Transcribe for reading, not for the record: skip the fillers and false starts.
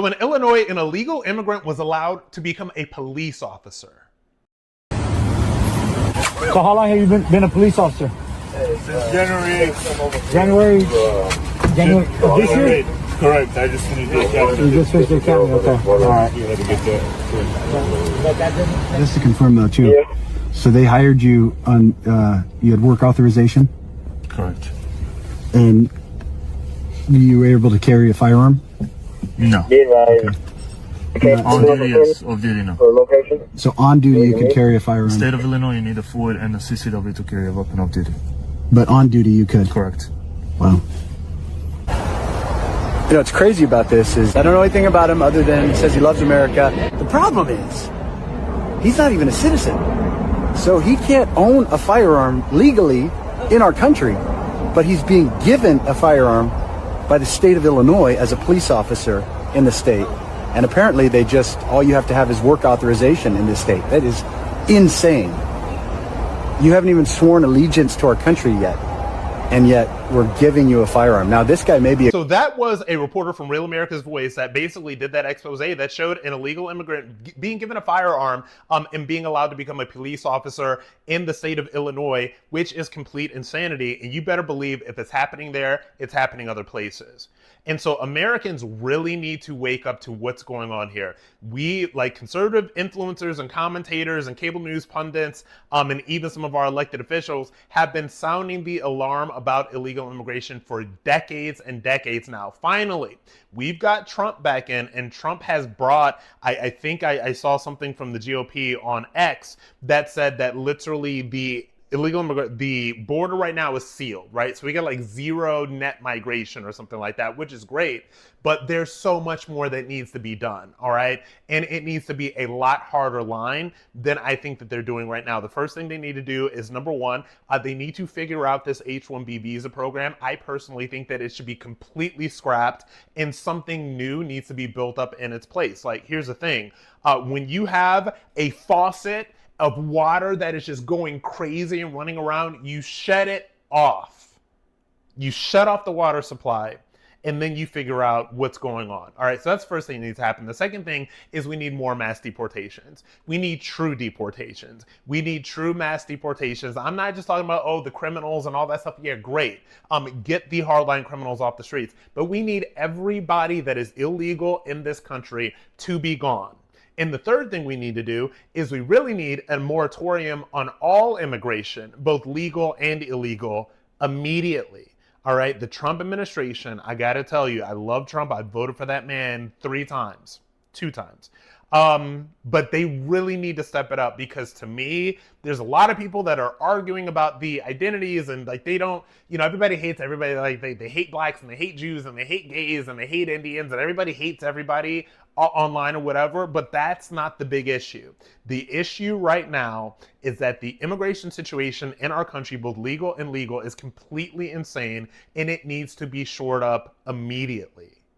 So in Illinois, an illegal immigrant was allowed to become a police officer. So how long have you been a police officer? Since January. January of this year? Correct. I just finished the academy. You just finished the academy, okay. All right. You had to get that. Just to confirm though too, so they hired you on, you had work authorization? Correct. And you were able to carry a firearm? No. Okay. On duty, yes. Off duty, no. So on duty you could carry a firearm? State of Illinois, you need a FOID and a CCW to carry a weapon off duty. But on duty you could? Correct. Wow. You know, what's crazy about this is I don't know anything about him other than he says he loves America. The problem is he's not even a citizen. So he can't own a firearm legally in our country, but he's being given a firearm by the state of Illinois as a police officer in the state. And apparently they just, all you have to have is work authorization in this state. That is insane. You haven't even sworn allegiance to our country yet. And yet we're giving you a firearm. Now this guy may be So that was a reporter from Real America's Voice that basically did that expose that showed an illegal immigrant being given a firearm and being allowed to become a police officer in the state of Illinois, which is complete insanity. And you better believe if it's happening there, it's happening other places. And so Americans really need to wake up to what's going on here. We, like conservative influencers and commentators and cable news pundits, and even some of our elected officials have been sounding the alarm about illegal immigration for decades and decades now. Finally, we've got Trump back in, and Trump has brought, I think I saw something from the GOP on X that said that literally the border right now is sealed, right? So we got like zero net migration or something like that, which is great, but there's so much more that needs to be done, all right? And it needs to be a lot harder line than I think that they're doing right now. The first thing they need to do is, number one, they need to figure out this H-1B visa program. I personally think that it should be completely scrapped and something new needs to be built up in its place. Like, here's the thing. When you have a faucet of water that is just going crazy and running around, you shut it off. You shut off the water supply, and then you figure out what's going on. All right, so that's the first thing that needs to happen. The second thing is we need more mass deportations. We need true deportations. We need true mass deportations. I'm not just talking about, oh, the criminals and all that stuff. Yeah, great. Get the hardline criminals off the streets. But we need everybody that is illegal in this country to be gone. And the third thing we need to do is we really need a moratorium on all immigration, both legal and illegal, immediately. All right, the Trump administration, I gotta tell you, I love Trump. I voted for that man 2 times. But they really need to step it up, because to me, there's a lot of people that are arguing about the identities, and like they don't, you know, everybody hates everybody. Like they hate blacks and they hate Jews and they hate gays and they hate Indians, and everybody hates everybody online or whatever, but that's not the big issue. The issue right now is that the immigration situation in our country, both legal and legal, is completely insane, and it needs to be shored up immediately.